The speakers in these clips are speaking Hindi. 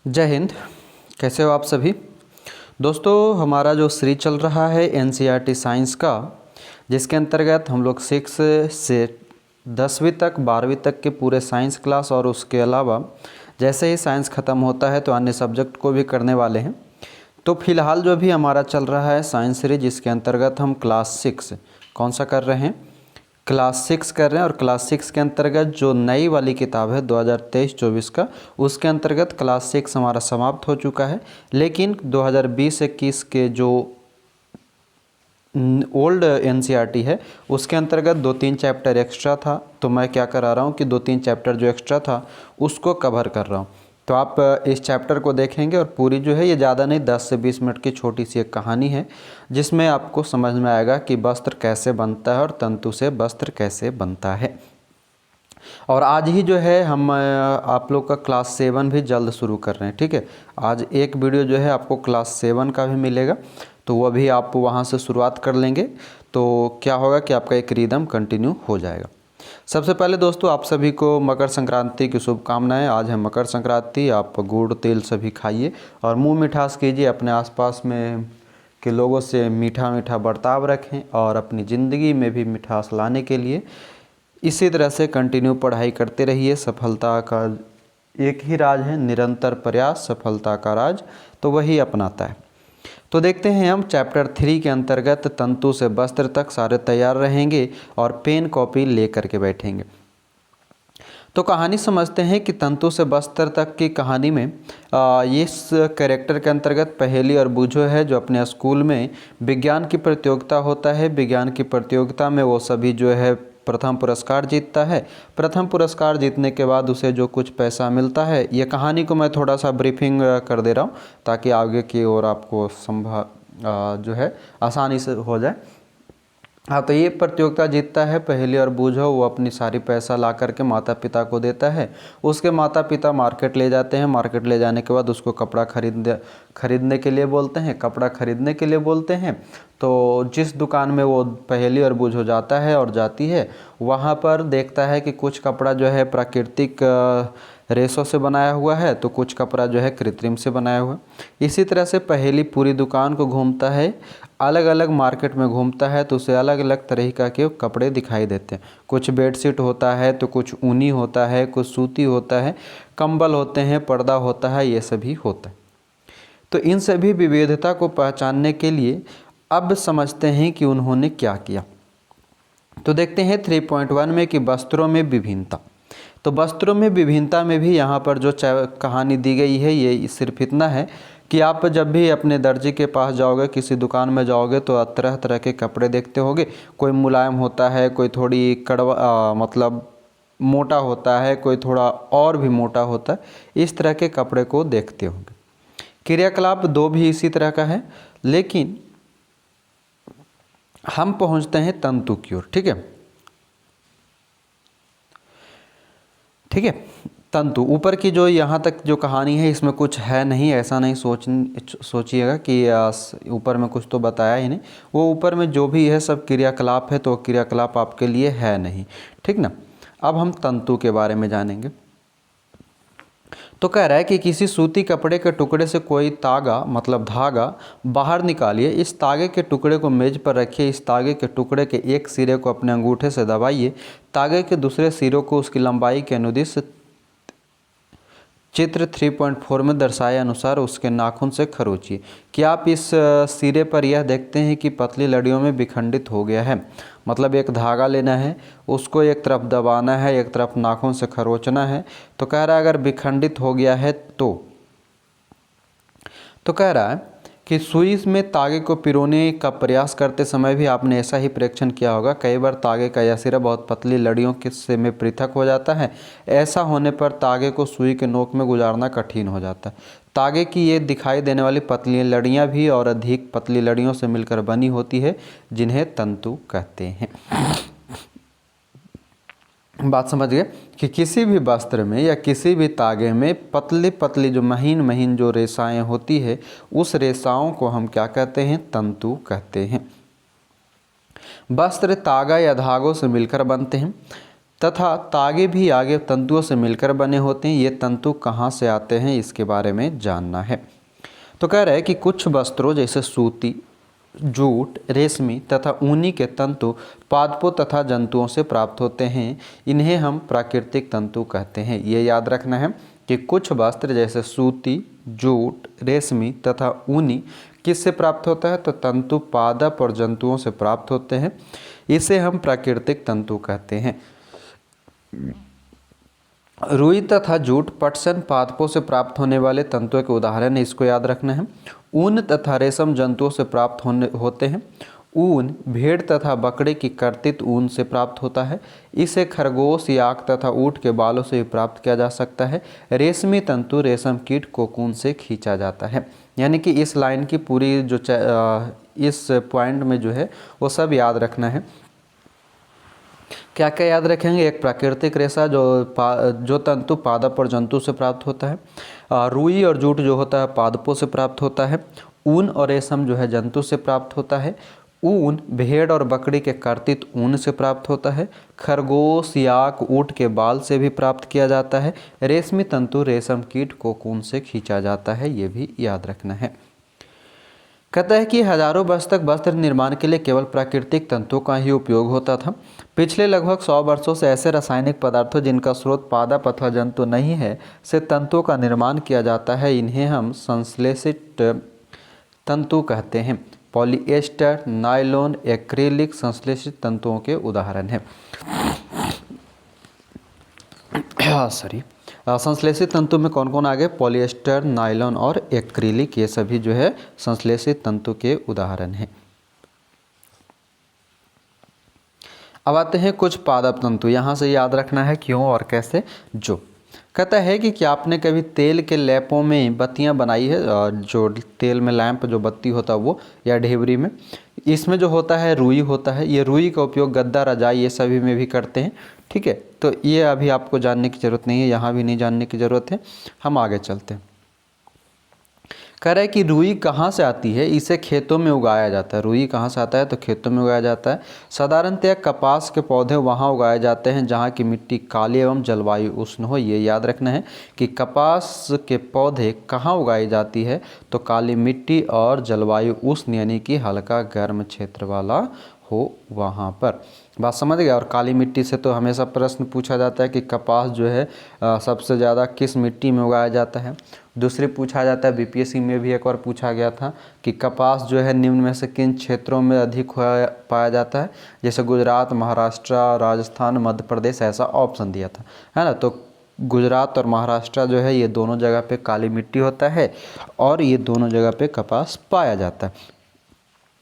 जय हिंद। कैसे हो आप सभी दोस्तों। हमारा जो सीरीज चल रहा है एनसीईआरटी साइंस का, जिसके अंतर्गत हम लोग 6 से 10वीं तक 12वीं तक के पूरे साइंस क्लास और उसके अलावा जैसे ही साइंस ख़त्म होता है तो अन्य सब्जेक्ट को भी करने वाले हैं। तो फिलहाल जो भी हमारा चल रहा है साइंस सीरीज, जिसके अंतर्गत हम क्लास 6 कौन सा कर रहे हैं, क्लास 6 कर रहे हैं। और क्लास 6 के अंतर्गत जो नई वाली किताब है 2023-24 का, उसके अंतर्गत क्लास 6 हमारा समाप्त हो चुका है। लेकिन 2020-21 के जो ओल्ड एनसीईआरटी है उसके अंतर्गत 2-3 चैप्टर एक्स्ट्रा था, तो मैं क्या करा रहा हूँ कि 2-3 चैप्टर जो एक्स्ट्रा था उसको कवर कर रहा हूँ। तो आप इस चैप्टर को देखेंगे और पूरी जो है ये ज़्यादा नहीं 10 से 20 मिनट की छोटी सी एक कहानी है, जिसमें आपको समझ में आएगा कि वस्त्र कैसे बनता है और तंतु से वस्त्र कैसे बनता है। और आज ही जो है हम आप लोग का क्लास 7 भी जल्द शुरू कर रहे हैं। ठीक है, आज एक वीडियो जो है आपको क्लास 7 का भी मिलेगा, तो वह भी आप वहाँ से शुरुआत कर लेंगे तो क्या होगा कि आपका एक रिदम कंटिन्यू हो जाएगा। सबसे पहले दोस्तों आप सभी को मकर संक्रांति की शुभकामनाएं। आज है मकर संक्रांति, आप गुड़ तेल सभी खाइए और मुंह मिठास कीजिए, अपने आसपास में के लोगों से मीठा मीठा बर्ताव रखें और अपनी ज़िंदगी में भी मिठास लाने के लिए इसी तरह से कंटिन्यू पढ़ाई करते रहिए। सफलता का एक ही राज है, निरंतर प्रयास सफलता का राज तो वही अपनाता है। तो देखते हैं हम चैप्टर 3 के अंतर्गत तंतु से वस्त्र तक सारे तैयार रहेंगे और पेन कॉपी ले करके बैठेंगे। तो कहानी समझते हैं कि तंतु से वस्त्र तक की कहानी में इस कैरेक्टर के अंतर्गत पहेली और बूझो है, जो अपने स्कूल में विज्ञान की प्रतियोगिता होता है। विज्ञान की प्रतियोगिता में वो सभी जो है प्रथम पुरस्कार जीतता है। प्रथम पुरस्कार जीतने के बाद उसे जो कुछ पैसा मिलता है, ये कहानी को मैं थोड़ा सा ब्रीफिंग कर दे रहा हूँ ताकि आगे की ओर आपको जो है आसानी से हो जाए। हाँ, तो ये प्रतियोगिता जीतता है पहेली और बूझो, वो अपनी सारी पैसा ला करके माता पिता को देता है। उसके माता पिता मार्केट ले जाते हैं। मार्केट ले जाने के बाद उसको कपड़ा खरीदने के लिए बोलते हैं। कपड़ा खरीदने के लिए बोलते हैं तो जिस दुकान में वो पहेली और बूझो जाता है और जाती है, वहाँ पर देखता है कि कुछ कपड़ा जो है प्राकृतिक रेशों से बनाया हुआ है, तो कुछ कपड़ा जो है कृत्रिम से बनाया हुआ। इसी तरह से पहेली पूरी दुकान को घूमता है, अलग अलग मार्केट में घूमता है, तो उसे अलग अलग तरीक़ा के कपड़े दिखाई देते हैं। कुछ बेडशीट होता है, तो कुछ ऊनी होता है, कुछ सूती होता है, कंबल होते हैं, पर्दा होता है, ये सभी होता है। तो इन सभी विविधता को पहचानने के लिए अब समझते हैं कि उन्होंने क्या किया। तो देखते हैं 3.1 में कि वस्त्रों में विभिन्नता। तो वस्त्रों में विभिन्नता में भी यहाँ पर जो कहानी दी गई है ये सिर्फ इतना है कि आप जब भी अपने दर्जी के पास जाओगे, किसी दुकान में जाओगे, तो तरह तरह के कपड़े देखते होगे। कोई मुलायम होता है, कोई थोड़ी कड़वा मतलब मोटा होता है, कोई थोड़ा और भी मोटा होता है। इस तरह के कपड़े को देखते होंगे। क्रियाकलाप 2 भी इसी तरह का है, लेकिन हम पहुंचते हैं तंतु की ओर। ठीक है, तंतु ऊपर की जो यहाँ तक जो कहानी है इसमें कुछ है नहीं, ऐसा नहीं सोचिएगा कि ऊपर में कुछ तो बताया ही नहीं। वो ऊपर में जो भी है सब क्रियाकलाप है, तो क्रियाकलाप आपके लिए है नहीं। ठीक ना। अब हम तंतु के बारे में जानेंगे। तो कह रहा है कि किसी सूती कपड़े के टुकड़े से कोई तागा मतलब धागा बाहर निकालिए। इस तागे के टुकड़े को मेज पर रखिए। इस तागे के टुकड़े के एक सिरे को अपने अंगूठे से दबाइए। तागे के दूसरे सिरों को उसकी लंबाई के अनुदिश चित्र 3.4 में दर्शाए अनुसार उसके नाखून से खरोचिए। कि आप इस सिरे पर यह देखते हैं कि पतली लड़ियों में विखंडित हो गया है। मतलब एक धागा लेना है, उसको एक तरफ दबाना है, एक तरफ नाखून से खरोचना है। तो कह रहा है अगर विखंडित हो गया है तो कह रहा है कि सुई में तागे को पिरोने का प्रयास करते समय भी आपने ऐसा ही परीक्षण किया होगा। कई बार तागे का यह सिरा बहुत पतली लड़ियों से में पृथक हो जाता है। ऐसा होने पर तागे को सुई के नोक में गुजारना कठिन हो जाता है। तागे की ये दिखाई देने वाली पतली लड़ियाँ भी और अधिक पतली लड़ियों से मिलकर बनी होती है, जिन्हें तंतु कहते हैं। बात समझ गए कि किसी भी वस्त्र में या किसी भी तागे में पतली पतली जो महीन महीन जो रेशाएं होती है, उस रेशाओं को हम क्या कहते हैं? तंतु कहते हैं। वस्त्र तागा या धागों से मिलकर बनते हैं। तथा तागे भी आगे तंतुओं से मिलकर बने होते हैं। ये तंतु कहाँ से आते हैं इसके बारे में जानना है। तो कह रहे हैं कि कुछ वस्त्रों जैसे सूती, जूट, रेशमी तथा ऊनी के तंतु पादपों तथा जंतुओं से प्राप्त होते हैं। इन्हें हम प्राकृतिक तंतु कहते हैं। ये याद रखना है कि कुछ वस्त्र जैसे सूती, जूट, रेशमी तथा ऊनी किससे प्राप्त होता है, तो तंतु पादप और जंतुओं से प्राप्त होते हैं। इसे हम प्राकृतिक तंतु कहते हैं। रुई तथा जूट पटसन पादपों से प्राप्त होने वाले तंतुओं के उदाहरण है, इसको याद रखना है। ऊन तथा रेशम जंतुओं से प्राप्त होते हैं। ऊन भेड़ तथा बकरे की कर्तित ऊन से प्राप्त होता है। इसे खरगोश, याक तथा ऊँट के बालों से भी प्राप्त किया जा सकता है। रेशमी तंतु रेशम कीट कोकून से खींचा जाता है। यानी कि इस लाइन की पूरी जो इस पॉइंट में जो है वो सब याद रखना है। क्या क्या याद रखेंगे, एक प्राकृतिक रेशा जो तंतु पादप और जंतु से प्राप्त होता है। रुई और जूट जो होता है पादपों से प्राप्त होता है। ऊन और रेशम जो है जंतु से प्राप्त होता है। ऊन भेड़ और बकरी के कर्तित ऊन से प्राप्त होता है। खरगोश, याक, ऊँट के बाल से भी प्राप्त किया जाता है। रेशमी तंतु रेशम कीट कोकून से खींचा जाता है, ये भी याद रखना है। कहता है कि हजारों वर्ष तक वस्त्र निर्माण के लिए केवल प्राकृतिक तंतुओं का ही उपयोग होता था। पिछले लगभग 100 वर्षों से ऐसे रासायनिक पदार्थों जिनका स्रोत पादप अथवा जंतु नहीं है से तंतुओं का निर्माण किया जाता है। इन्हें हम संश्लेषित तंतु कहते हैं। पॉलिएस्टर, नायलॉन, एक्रिलिक संश्लेषित तंतुओं के उदाहरण हैं। संश्लेषित तंतु में कौन कौन आ गए, पॉलिएस्टर, नायलॉन और एक्रिलिक, ये सभी जो है संश्लेषित तंतु के उदाहरण हैं। अब आते हैं कुछ पादप तंतु। यहाँ से याद रखना है क्यों और कैसे। जो कहता है कि क्या आपने कभी तेल के लैंपों में बत्तियां बनाई है, जो तेल में लैंप जो बत्ती होता है वो, या ढेबरी में, इसमें जो होता है रुई होता है। ये रुई का उपयोग गद्दा, रजाई ये सभी में भी करते हैं। ठीक है, तो ये अभी आपको जानने की ज़रूरत नहीं है, यहाँ भी नहीं जानने की ज़रूरत है। हम आगे चलते हैं। कह रहा है कि रुई कहाँ से आती है, इसे खेतों में उगाया जाता है। रुई कहाँ से आता है, तो खेतों में उगाया जाता है। साधारणतः कपास के पौधे वहाँ उगाए जाते हैं जहाँ की मिट्टी काली एवं जलवायु उष्ण हो। ये याद रखना है कि कपास के पौधे कहाँ उगाई जाती है, तो काली मिट्टी और जलवायु उष्ण यानी कि हल्का गर्म क्षेत्र वाला हो वहाँ पर। बात समझ गया। और काली मिट्टी से तो हमेशा प्रश्न पूछा जाता है कि कपास जो है सबसे ज़्यादा किस मिट्टी में उगाया जाता है। दूसरी पूछा जाता है, बीपीएससी में भी एक बार पूछा गया था कि कपास जो है निम्न में से किन क्षेत्रों में अधिक पाया जाता है, जैसे गुजरात, महाराष्ट्र, राजस्थान, मध्य प्रदेश, ऐसा ऑप्शन दिया था, है ना। तो गुजरात और महाराष्ट्र जो है ये दोनों जगह पे काली मिट्टी होता है और ये दोनों जगह पे कपास पाया जाता है।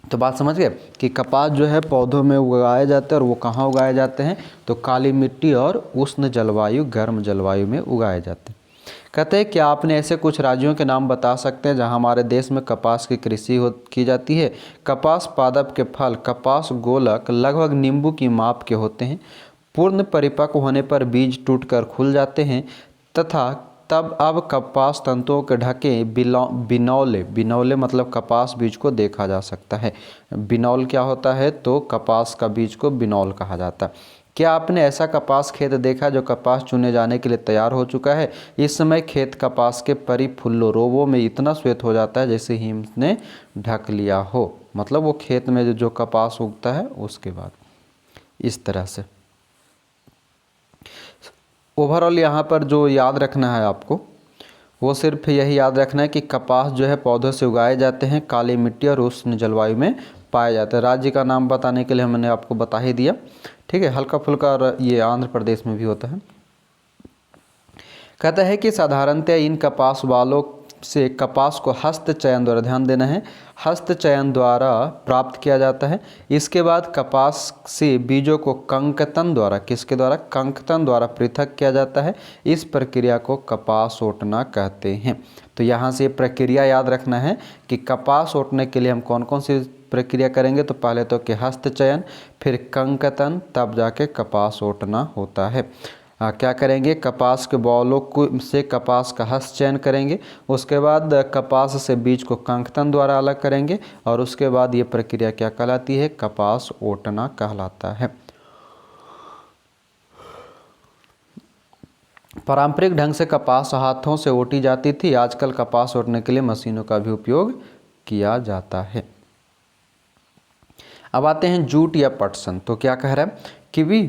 तो बात समझ गए कि कपास जो है पौधों में उगाए जाते हैं और वो कहाँ उगाए जाते हैं, तो काली मिट्टी और उष्ण जलवायु, गर्म जलवायु में उगाए जाते हैं। कहते हैं क्या आपने ऐसे कुछ राज्यों के नाम बता सकते हैं जहाँ हमारे देश में कपास की कृषि की जाती है। कपास पादप के फल कपास गोलक लगभग नींबू की माप के होते हैं। पूर्ण परिपक्व होने पर बीज टूटकर खुल जाते हैं तथा तब अब कपास तंतुओं के ढके बिनौले मतलब कपास बीज को देखा जा सकता है। बिनौल क्या होता है, तो कपास का बीज को बिनौल कहा जाता है। क्या आपने ऐसा कपास खेत देखा जो कपास चुने जाने के लिए तैयार हो चुका है। इस समय खेत कपास के परिफुल्लो रोबों में इतना श्वेत हो जाता है जैसे हिम ने ढक लिया हो। मतलब वो खेत में जो कपास उगता है उसके बाद इस तरह से। ओवरऑल यहाँ पर जो याद रखना है आपको वो सिर्फ यही याद रखना है कि कपास जो है पौधों से उगाए जाते हैं, काली मिट्टी और उष्ण जलवायु में पाया जाता है। राज्य का नाम बताने के लिए हमने आपको बता ही दिया। ठीक है, हल्का फुल्का, और ये आंध्र प्रदेश में भी होता है। कहता है कि साधारणतः इन कपास वालों से कपास को हस्त चयन द्वारा, ध्यान देना है, हस्त चयन द्वारा प्राप्त किया जाता है। इसके बाद कपास से बीजों को कंकतन द्वारा, किसके द्वारा, कंकतन द्वारा पृथक किया जाता है। इस प्रक्रिया को कपास ओटना कहते हैं। तो यहाँ से प्रक्रिया याद रखना है कि कपास ओटने के लिए हम कौन कौन सी प्रक्रिया करेंगे, तो पहले तो कि हस्त चयन, फिर कंकतन, तब जाके कपास ओटना होता है। क्या करेंगे, कपास के बौलों को से कपास का हस्त चयन करेंगे, उसके बाद कपास से बीज को कंकतन द्वारा अलग करेंगे और उसके बाद ये प्रक्रिया क्या कहलाती है, कपास ओटना कहलाता है। पारंपरिक ढंग से कपास हाथों से ओटी जाती थी, आजकल कपास ओटने के लिए मशीनों का भी उपयोग किया जाता है। अब आते हैं जूट या पटसन। तो क्या कह रहा है कि भी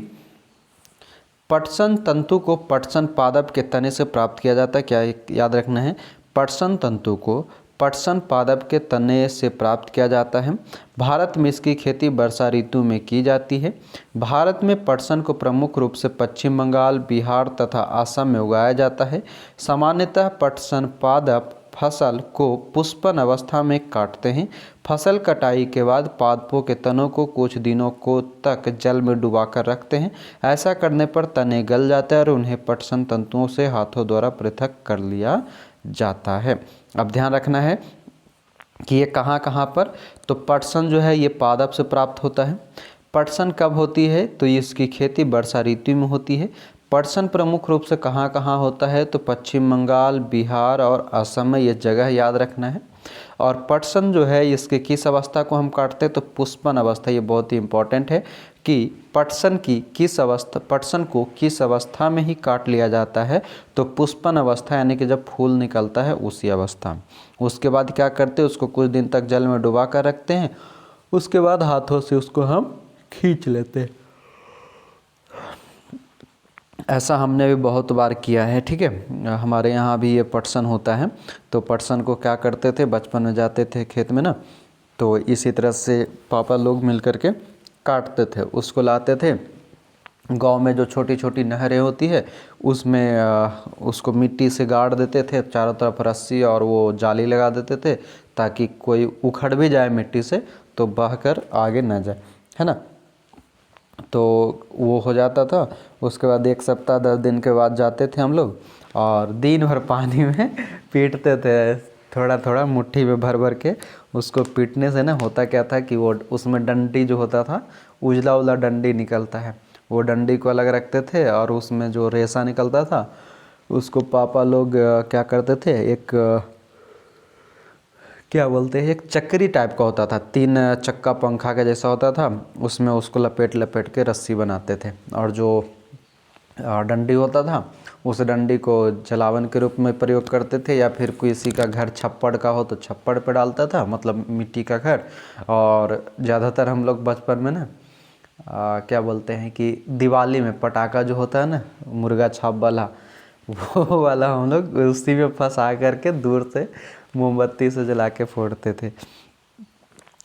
पटसन तंतु को पटसन पादप के तने से प्राप्त किया जाता है। क्या याद रखना है, पटसन तंतु को पटसन पादप के तने से प्राप्त किया जाता है। भारत में इसकी खेती वर्षा ऋतु में की जाती है। भारत में पटसन को प्रमुख रूप से पश्चिम बंगाल, बिहार तथा असम में उगाया जाता है। सामान्यतः पटसन पादप फसल को पुष्पन अवस्था में काटते हैं। फसल कटाई के बाद पादपों के तनों को कुछ दिनों को तक जल में डुबाकर रखते हैं। ऐसा करने पर तने गल जाते हैं और उन्हें पटसन तंतुओं से हाथों द्वारा पृथक कर लिया जाता है। अब ध्यान रखना है कि ये कहाँ कहाँ पर, तो पटसन जो है ये पादप से प्राप्त होता है। पटसन कब होती है, तो इसकी खेती वर्षा ऋतु में होती है। पटसन प्रमुख रूप से कहाँ कहाँ होता है, तो पश्चिम बंगाल, बिहार और असम में, ये जगह याद रखना है। और पटसन जो है इसके किस अवस्था को हम काटते हैं, तो पुष्पन अवस्था। ये बहुत ही इंपॉर्टेंट है कि पटसन को किस अवस्था में ही काट लिया जाता है, तो पुष्पन अवस्था, यानी कि जब फूल निकलता है उसी अवस्था में। उसके बाद क्या करते हैं, उसको कुछ दिन तक जल में डुबा कर रखते हैं, उसके बाद हाथों से उसको हम खींच लेते हैं। ऐसा हमने भी बहुत बार किया है, ठीक है। हमारे यहाँ भी ये पटसन होता है। तो पटसन को क्या करते थे, बचपन में जाते थे खेत में ना, तो इसी तरह से पापा लोग मिल कर के काटते थे, उसको लाते थे। गांव में जो छोटी छोटी नहरें होती है उसमें उसको मिट्टी से गाड़ देते थे, चारों तरफ रस्सी और वो जाली लगा देते थे, ताकि कोई उखड़ भी जाए मिट्टी से तो बहकर आगे न जाए, है ना। तो वो हो जाता था। उसके बाद 1 सप्ताह 10 दिन के बाद जाते थे हम लोग और दिन भर पानी में पीटते थे, थोड़ा थोड़ा मुट्ठी में भर भर के। उसको पीटने से ना होता क्या था कि वो उसमें डंडी जो होता था, उजला उजला डंडी निकलता है, वो डंडी को अलग रखते थे और उसमें जो रेशा निकलता था उसको पापा लोग क्या करते थे, एक क्या बोलते हैं, एक चक्री टाइप का होता था, 3 चक्का पंखा का जैसा होता था, उसमें उसको लपेट लपेट के रस्सी बनाते थे। और जो डंडी होता था उस डंडी को जलावन के रूप में प्रयोग करते थे, या फिर किसी का घर छप्पड़ का हो तो छप्पड़ पे डालता था, मतलब मिट्टी का घर। और ज़्यादातर हम लोग बचपन में ना क्या बोलते हैं कि दिवाली में पटाखा जो होता है ना, मुर्गा छाप वाला, वो वाला हम लोग उसी में फंसा करके दूर से मोमबत्ती से जला के फोड़ते थे,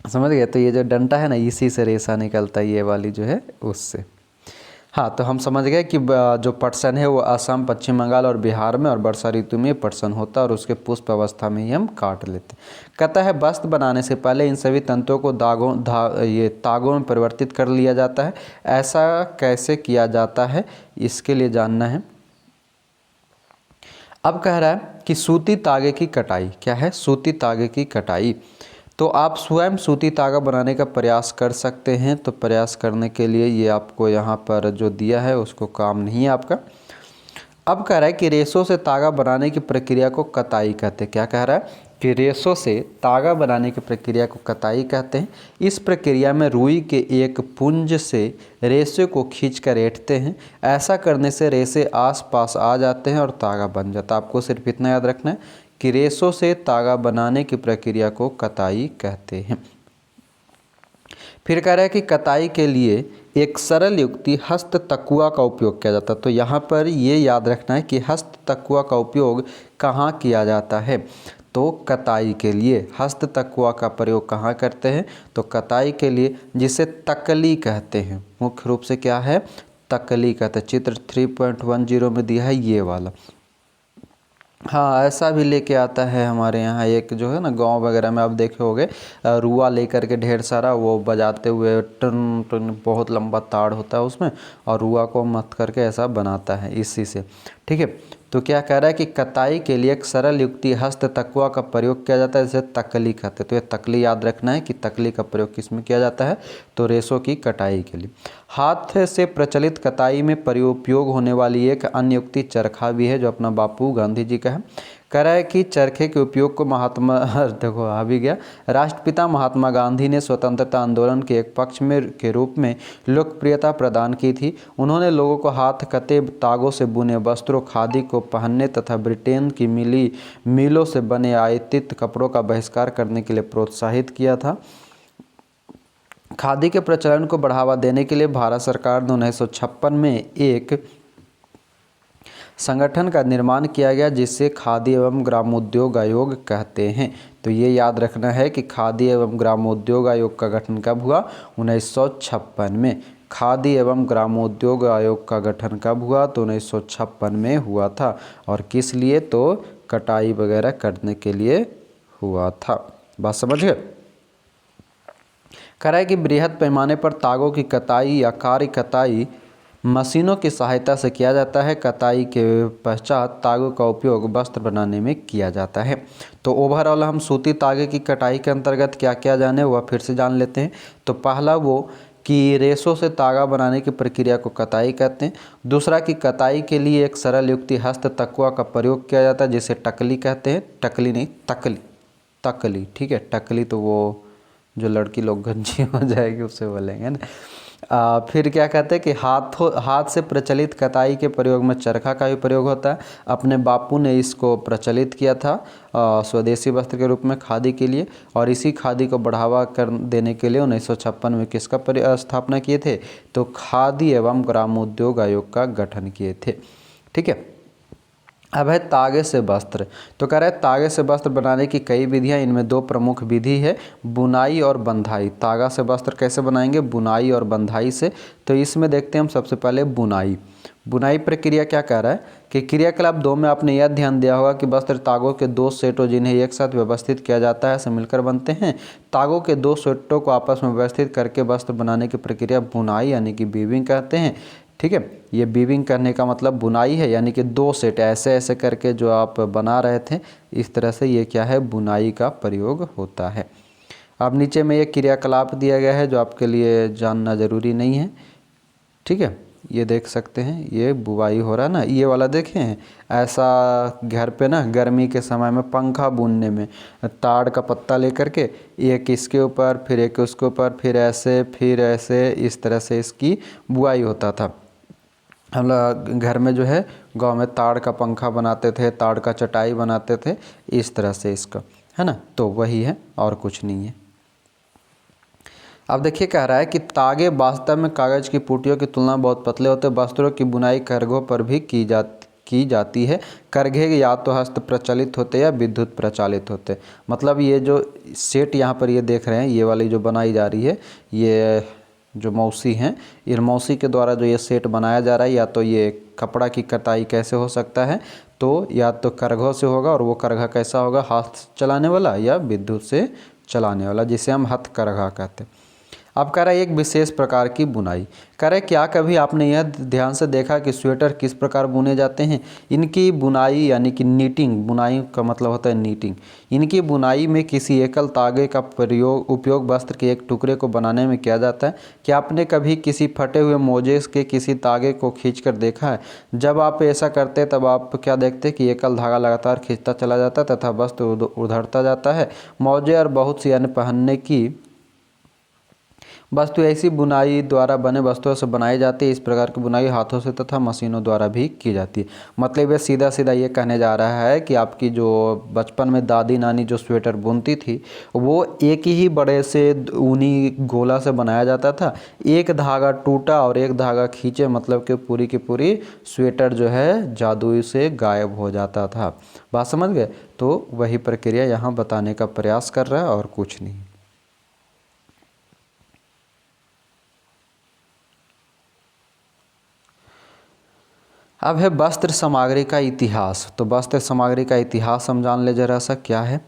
समझ गए। तो ये जो डंडा है ना, इसी से रेशा निकलता है, ये वाली जो है उससे। हाँ, तो हम समझ गए कि जो पटसन है वो असम, पश्चिम बंगाल और बिहार में और वर्षा ऋतु में पटसन होता है और उसके पुष्प अवस्था में ही हम काट लेते हैं। कहता है वस्त्र बनाने से पहले इन सभी तंतुओं को तागों में परिवर्तित कर लिया जाता है। ऐसा कैसे किया जाता है, इसके लिए जानना है। अब कह रहा है कि सूती तागे की कटाई। क्या है, सूती तागे की कटाई। तो आप स्वयं सूती तागा बनाने का प्रयास कर सकते हैं। तो प्रयास करने के लिए ये आपको यहाँ पर जो दिया है उसको काम नहीं है आपका। अब कह रहा है कि रेशों से तागा बनाने की प्रक्रिया को कताई कहते हैं। क्या कह रहा है कि रेशों से तागा बनाने की प्रक्रिया को कताई कहते हैं। इस प्रक्रिया में रुई के एक पुंज से रेशे को खींचकर ऐंठते हैं। ऐसा करने से रेशे आसपास आ जाते हैं और तागा बन जाता है। आपको सिर्फ इतना याद रखना है कि रेशों से तागा बनाने की प्रक्रिया को कताई कहते हैं। फिर कह रहा है कि कताई के लिए एक सरल युक्ति हस्त तकुआ का उपयोग किया जाता है। तो यहाँ पर ये याद रखना है कि हस्त तकुआ का उपयोग कहाँ किया जाता है। तो कताई के लिए हस्त तकुआ का प्रयोग कहाँ करते हैं, तो कताई के लिए, जिसे तकली कहते हैं। मुख्य रूप से क्या है, तकली कहते हैं। चित्र 3.10 में दिया है ये वाला। हाँ, ऐसा भी लेके आता है हमारे यहाँ, एक जो है ना गांव वगैरह में आप देखे होंगे, रुआ लेकर के ढेर सारा वो बजाते हुए, टन टन, बहुत लंबा ताड़ होता है उसमें, और रुआ को मत करके ऐसा बनाता है इसी से, ठीक है। तो क्या कह रहा है कि कताई के लिए एक सरल युक्ति हस्त तकुआ का प्रयोग किया जाता है, जिसे तकली कहते हैं। तो ये तकली याद रखना है कि तकली का प्रयोग किस में किया जाता है, तो रेशों की कटाई के लिए। हाथ से प्रचलित कताई में उपयोग होने वाली एक अन्य युक्ति चरखा भी है, जो अपना बापू गांधी जी का है। कह रहा है कि चरखे के उपयोग को महात्मा देखो आ भी गया, राष्ट्रपिता महात्मा गांधी ने स्वतंत्रता आंदोलन के एक पक्ष में के रूप में लोकप्रियता प्रदान की थी। उन्होंने लोगों को हाथ कते तागों से बुने वस्त्रों, खादी को पहनने तथा ब्रिटेन की मिलों से बने आयातित कपड़ों का बहिष्कार करने के लिए प्रोत्साहित किया था। खादी के प्रचलन को बढ़ावा देने के लिए भारत सरकार ने 1956 में एक संगठन का निर्माण किया गया जिसे खादी एवं ग्रामोद्योग आयोग कहते हैं। तो ये याद रखना है कि खादी एवं ग्रामोद्योग आयोग का गठन कब हुआ? 1956 में। खादी एवं ग्रामोद्योग आयोग का गठन कब हुआ? तो 1956 में हुआ था। और किस लिए? तो कटाई वगैरह करने के लिए हुआ था। बात समझ गए? कह रहा है कि बृहद पैमाने पर तागों की कताई या कार्य कताई मशीनों की सहायता से किया जाता है। कताई के पश्चात तागों का उपयोग वस्त्र बनाने में किया जाता है। तो ओवरऑल हम सूती तागे की कटाई के अंतर्गत क्या क्या जाने वह फिर से जान लेते हैं। तो पहला वो कि रेशों से तागा बनाने की प्रक्रिया को कताई कहते हैं। दूसरा कि कताई के लिए एक सरल युक्ति हस्त तकुआ का प्रयोग किया जाता है जिसे टकली कहते हैं। टकली नहीं, तकली, तकली, ठीक है। टकली तो वो जो लड़की लोग गंजी हो जाएगी उससे बोलेंगे ना। फिर क्या कहते हैं कि हाथ से प्रचलित कताई के प्रयोग में चरखा का भी प्रयोग होता है। अपने बापू ने इसको प्रचलित किया था स्वदेशी वस्त्र के रूप में खादी के लिए, और इसी खादी को बढ़ावा कर देने के लिए 1956 में किसका स्थापना किए थे? तो खादी एवं ग्रामोद्योग आयोग का गठन किए थे। ठीक है। अब है तागे से वस्त्र। तो कह रहा है तागे से वस्त्र बनाने की कई विधियां, इनमें दो प्रमुख विधि है, बुनाई और बंधाई। तागा से वस्त्र कैसे बनाएंगे? बुनाई और बंधाई से। तो इसमें देखते हैं हम सबसे पहले बुनाई। बुनाई प्रक्रिया क्या कह रहा है कि क्रियाकलाप 2 में आपने यह ध्यान दिया होगा कि वस्त्र तागों के 2 सेटों जिन्हें एक साथ व्यवस्थित किया जाता है से मिलकर बनते हैं। तागों के 2 सेटों को आपस में व्यवस्थित करके वस्त्र बनाने की प्रक्रिया बुनाई यानी कि वीविंग कहते हैं। ठीक है। ये वीविंग करने का मतलब बुनाई है, यानी कि 2 सेट ऐसे ऐसे करके जो आप बना रहे थे, इस तरह से ये क्या है? बुनाई का प्रयोग होता है। अब नीचे में ये क्रियाकलाप दिया गया है जो आपके लिए जानना ज़रूरी नहीं है। ठीक है। ये देख सकते हैं, ये बुवाई हो रहा है ना, ये वाला देखे हैं ऐसा घर पे ना गर्मी के समय में पंखा बुनने में ताड़ का पत्ता लेकर के एक इसके ऊपर फिर एक उसके ऊपर फिर ऐसे इस तरह से इसकी बुवाई होता था। हम लोग घर में जो है गांव में ताड़ का पंखा बनाते थे, ताड़ का चटाई बनाते थे, इस तरह से इसका है ना। तो वही है और कुछ नहीं है। अब देखिए कह रहा है कि तागे वास्तव में कागज़ की पुटियों की तुलना में बहुत पतले होते हैं। वस्त्रों की बुनाई करघों पर भी की जाती है। करघे या तो हस्त प्रचलित होते या विद्युत प्रचालित होते। मतलब ये जो सेट यहाँ पर ये देख रहे हैं, ये वाली जो बनाई जा रही है, ये जो मौसी हैं, इन मौसी के द्वारा जो ये सेट बनाया जा रहा है, या तो ये कपड़ा की कताई कैसे हो सकता है? तो या तो करघों से होगा, और वो करघा कैसा होगा? हाथ से चलाने वाला या विद्युत से चलाने वाला, जिसे हम हथकरघा कहते हैं। अब कह रहा है एक विशेष प्रकार की बुनाई। कह रहा है क्या कभी आपने यह ध्यान से देखा कि स्वेटर किस प्रकार बुने जाते हैं? इनकी बुनाई यानी कि नीटिंग, बुनाई का मतलब होता है नीटिंग। इनकी बुनाई में किसी एकल तागे का उपयोग वस्त्र के एक टुकड़े को बनाने में किया जाता है। क्या आपने कभी किसी फटे हुए मोजे के किसी तागे को खींचकर देखा है? जब आप ऐसा करते तब आप क्या देखते कि एकल धागा लगातार खींचता चला जाता तथा वस्त्र उधड़ता जाता है। मोजे और बहुत सी अन्य पहनने की वस्तु ऐसी बुनाई द्वारा बने वस्तुओं से बनाई जाती है। इस प्रकार की बुनाई हाथों से तथा मशीनों द्वारा भी की जाती है। मतलब ये सीधा सीधा ये कहने जा रहा है कि आपकी जो बचपन में दादी नानी जो स्वेटर बुनती थी, वो एक ही बड़े से ऊनी गोला से बनाया जाता था। एक धागा टूटा और एक धागा खींचे, मतलब कि पूरी की पूरी स्वेटर जो है जादू से गायब हो जाता था। बात समझ गए? तो वही प्रक्रिया यहाँ बताने का प्रयास कर रहा है और कुछ नहीं। अब है वस्त्र सामग्री का इतिहास। तो वस्त्र सामग्री का इतिहास हम जान ले जरा सा क्या है।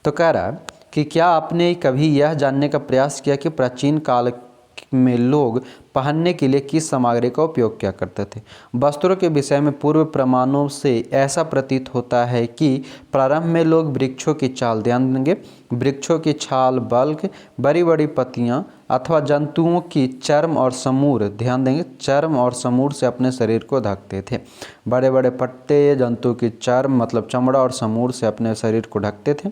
तो कह रहा है कि क्या आपने कभी यह जानने का प्रयास किया कि प्राचीन काल में लोग पहनने के लिए किस सामग्री का उपयोग किया करते थे। वस्त्रों के विषय में पूर्व प्रमाणों से ऐसा प्रतीत होता है कि प्रारंभ में लोग वृक्षों की छाल, ध्यान देंगे, वृक्षों की छाल, बल्क, बड़ी बड़ी पत्तियां अथवा जंतुओं की चर्म और समूर, ध्यान देंगे, चर्म और समूर से अपने शरीर को ढकते थे। बड़े बड़े पत्ते, जंतु की चर्म मतलब चमड़ा और समूर से अपने शरीर को ढकते थे।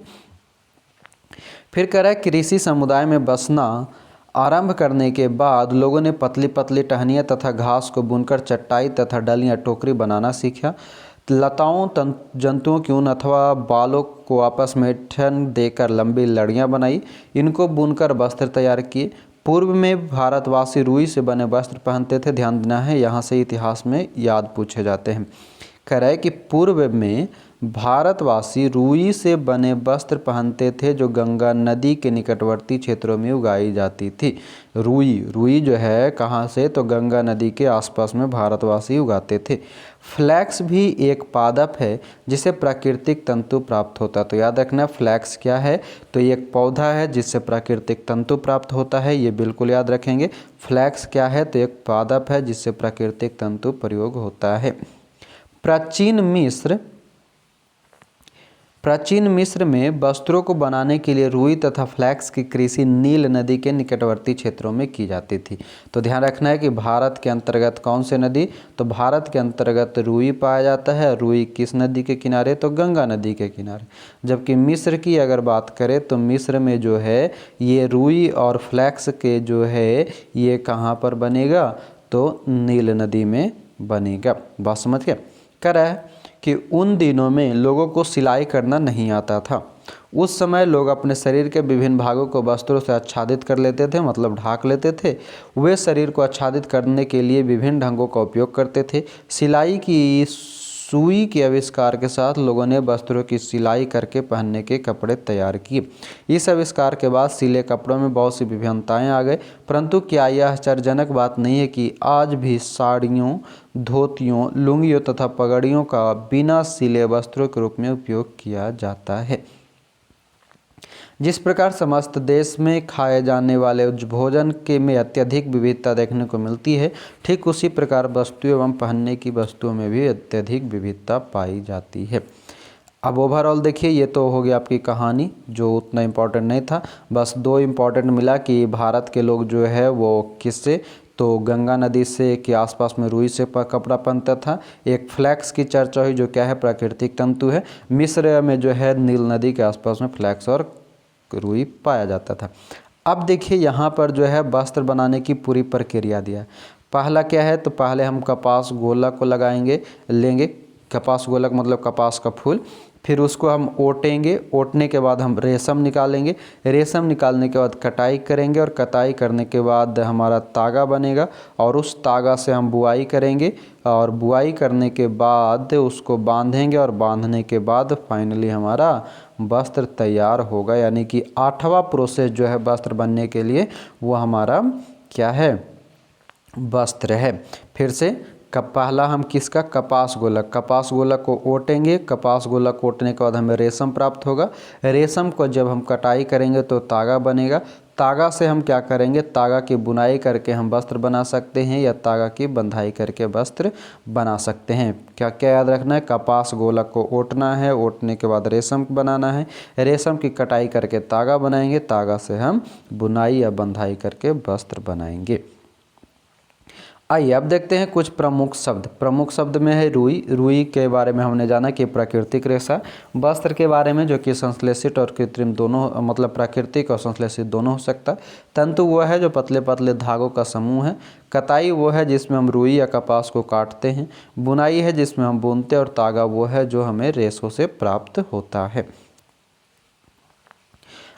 फिर कह रहा है कृषि समुदाय में बसना आरंभ करने के बाद लोगों ने पतली पतली टहनियाँ तथा घास को बुनकर चटाई तथा डलियाँ, टोकरी बनाना सीखा। लताओं, जंतुओं की ऊन अथवा बालों को आपस में ठन देकर लंबी लड़ियाँ बनाई, इनको बुनकर वस्त्र तैयार किए। पूर्व में भारतवासी रुई से बने वस्त्र पहनते थे, ध्यान देना है, यहाँ से इतिहास में याद पूछे जाते हैं। कह रहा है कि पूर्व में भारतवासी रुई से बने वस्त्र पहनते थे जो गंगा नदी के निकटवर्ती क्षेत्रों में उगाई जाती थी। रुई जो है कहाँ से, तो गंगा नदी के आसपास में भारतवासी उगाते थे। फ्लैक्स भी एक पादप है जिसे प्राकृतिक तंतु प्राप्त होता है। तो याद रखना फ्लैक्स क्या है, तो ये एक पौधा है जिससे प्राकृतिक तंतु प्राप्त होता है, ये बिल्कुल याद रखेंगे। फ्लैक्स क्या है, तो एक पादप है जिससे प्राकृतिक तंतु प्रयोग होता है। प्राचीन मिस्र में वस्त्रों को बनाने के लिए रुई तथा फ्लैक्स की कृषि नील नदी के निकटवर्ती क्षेत्रों में की जाती थी। तो ध्यान रखना है कि भारत के अंतर्गत कौन से नदी, तो भारत के अंतर्गत रुई पाया जाता है। रुई किस नदी के किनारे, तो गंगा नदी के किनारे। जबकि मिस्र की अगर बात करें तो मिस्र में जो है ये रुई और फ्लैक्स के जो है ये कहाँ पर बनेगा, तो नील नदी में बनेगा। बात समझ गए। कह रहा है कि उन दिनों में लोगों को सिलाई करना नहीं आता था। उस समय लोग अपने शरीर के विभिन्न भागों को वस्त्रों से आच्छादित कर लेते थे, मतलब ढाक लेते थे। वे शरीर को आच्छादित करने के लिए विभिन्न ढंगों का उपयोग करते थे। सिलाई की सुई के आविष्कार के साथ लोगों ने वस्त्रों की सिलाई करके पहनने के कपड़े तैयार किए। इस आविष्कार के बाद सिले कपड़ों में बहुत सी विभिन्नताएं आ गए, परंतु क्या यह आश्चर्यजनक बात नहीं है कि आज भी साड़ियों, धोतियों, लुंगियों तथा पगड़ियों का बिना सिले वस्त्रों के रूप में उपयोग किया जाता है। जिस प्रकार समस्त देश में खाए जाने वाले भोजन के में अत्यधिक विविधता देखने को मिलती है, ठीक उसी प्रकार वस्तुएं एवं पहनने की वस्तुओं में भी अत्यधिक विविधता पाई जाती है। अब ओवरऑल देखिए, ये तो हो गया आपकी कहानी जो उतना इम्पोर्टेंट नहीं था। बस दो इम्पोर्टेंट मिला कि भारत के लोग जो है वो किससे, तो गंगा नदी से के आसपास में रुई से कपड़ा पहनता था। एक फ्लैक्स की चर्चा हुई जो क्या है, प्राकृतिक तंतु है। मिस्र में जो है नील नदी के आसपास में फ्लैक्स और रुई पाया जाता था। अब देखिए यहाँ पर जो है वस्त्र बनाने की पूरी प्रक्रिया दिया है। पहला क्या है, तो पहले हम कपास गोलक को लेंगे। कपास गोलक मतलब कपास का फूल। फिर उसको हम ओटेंगे, ओटने के बाद हम रेशम निकालेंगे। रेशम निकालने के बाद कटाई करेंगे और कटाई करने के बाद हमारा तागा बनेगा और उस तागा से हम बुआई करेंगे और बुआई करने के बाद उसको बांधेंगे और बांधने के बाद फाइनली हमारा वस्त्र तैयार होगा। यानी कि 8वां प्रोसेस जो है वस्त्र बनने के लिए वो हमारा क्या है, वस्त्र है। फिर से पहला हम किसका, कपास गोलक को ओटेंगे। कपास गोलक ओटने के बाद हमें रेशम प्राप्त होगा। रेशम को जब हम कटाई करेंगे तो तागा बनेगा। तागा से हम क्या करेंगे, तागा की बुनाई करके हम वस्त्र बना सकते हैं या तागा की बंधाई करके वस्त्र बना सकते हैं। क्या क्या याद रखना है, कपास गोलक को ओटना है, ओटने के बाद रेशम बनाना है, रेशम की कटाई करके तागा बनाएंगे, तागा से हम बुनाई या बंधाई करके वस्त्र बनाएंगे। आइए अब देखते हैं कुछ प्रमुख शब्द में है रुई के बारे में हमने जाना कि प्राकृतिक रेशा। वस्त्र के बारे में जो कि संश्लेषित और कृत्रिम दोनों, मतलब प्राकृतिक और संश्लेषित दोनों हो सकता है। तंतु वो है जो पतले पतले धागों का समूह है। कताई वो है जिसमें हम रुई या कपास को काटते हैं। बुनाई है जिसमें हम बुनते, और तागा वो है जो हमें रेशों से प्राप्त होता है।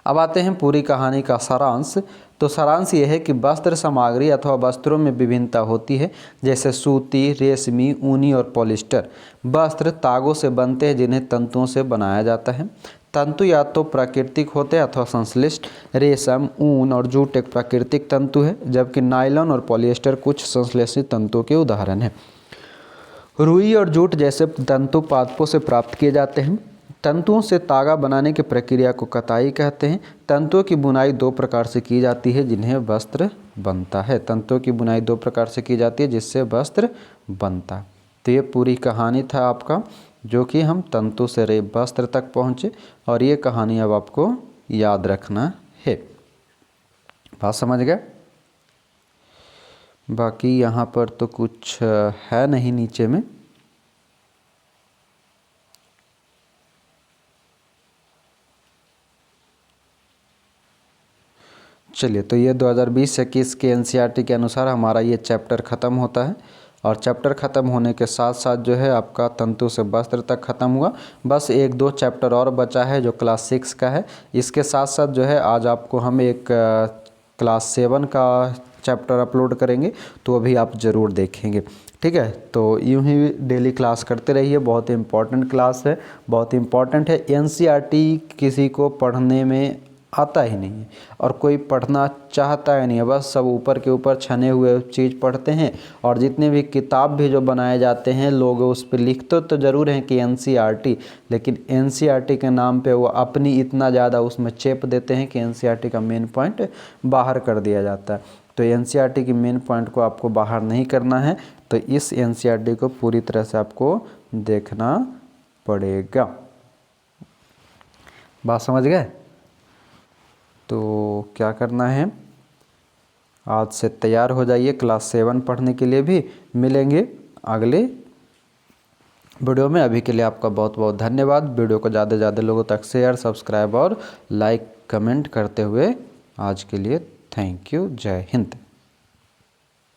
अब आते हैं पूरी कहानी का सारांश। तो सारांश ये है कि वस्त्र सामग्री अथवा वस्त्रों में विभिन्नता होती है, जैसे सूती, रेशमी, ऊनी और पॉलिस्टर। वस्त्र तागों से बनते हैं जिन्हें तंतुओं से बनाया जाता है। तंतु या तो प्राकृतिक होते हैं अथवा संश्लिष्ट। रेशम, ऊन और जूट एक प्राकृतिक तंतु है, जबकि नायलॉन और पॉलिएस्टर कुछ संश्लेषित तंतुओं के उदाहरण हैं। रुई और जूट जैसे तंतु पादपों से प्राप्त किए जाते हैं। तंतुओं से तागा बनाने की प्रक्रिया को कताई कहते हैं। तंतुओं की बुनाई दो प्रकार से की जाती है जिन्हें वस्त्र बनता है। तंतुओं की बुनाई दो प्रकार से की जाती है जिससे वस्त्र बनता है। तो ये पूरी कहानी था आपका, जो कि हम तंतु से वस्त्र तक पहुँचे, और ये कहानी अब आपको याद रखना है। बात समझ गए? बाकी यहाँ पर तो कुछ है नहीं नीचे में। चलिए, तो ये 2020-21 के एनसीईआरटी के अनुसार हमारा ये चैप्टर ख़त्म होता है। और चैप्टर ख़त्म होने के साथ साथ जो है आपका तंतु से वस्त्र तक ख़त्म हुआ। बस एक दो चैप्टर और बचा है जो क्लास 6 का है। इसके साथ साथ जो है आज आपको हम एक क्लास 7 का चैप्टर अपलोड करेंगे, तो अभी आप ज़रूर देखेंगे। ठीक है, तो यूँ ही डेली क्लास करते रहिए। बहुत इंपॉर्टेंट क्लास है, बहुत इंपॉर्टेंट है। एनसीईआरटी किसी को पढ़ने में आता ही नहीं है और कोई पढ़ना चाहता ही नहीं है। बस सब ऊपर के ऊपर छने हुए चीज़ पढ़ते हैं। और जितने भी किताब भी जो बनाए जाते हैं, लोग उस पर लिखते तो ज़रूर हैं कि एनसीईआरटी, लेकिन एनसीईआरटी के नाम पे वो अपनी इतना ज़्यादा उसमें चेप देते हैं कि एनसीईआरटी का मेन पॉइंट बाहर कर दिया जाता है। तो एनसीईआरटी की मेन पॉइंट को आपको बाहर नहीं करना है, तो इस एनसीईआरटी को पूरी तरह से आपको देखना पड़ेगा। बात समझ गए? तो क्या करना है, आज से तैयार हो जाइए क्लास 7 पढ़ने के लिए। भी मिलेंगे अगले वीडियो में। अभी के लिए आपका बहुत बहुत धन्यवाद। वीडियो को ज़्यादा से ज़्यादा लोगों तक शेयर, सब्सक्राइब और लाइक कमेंट करते हुए आज के लिए थैंक यू। जय हिंद।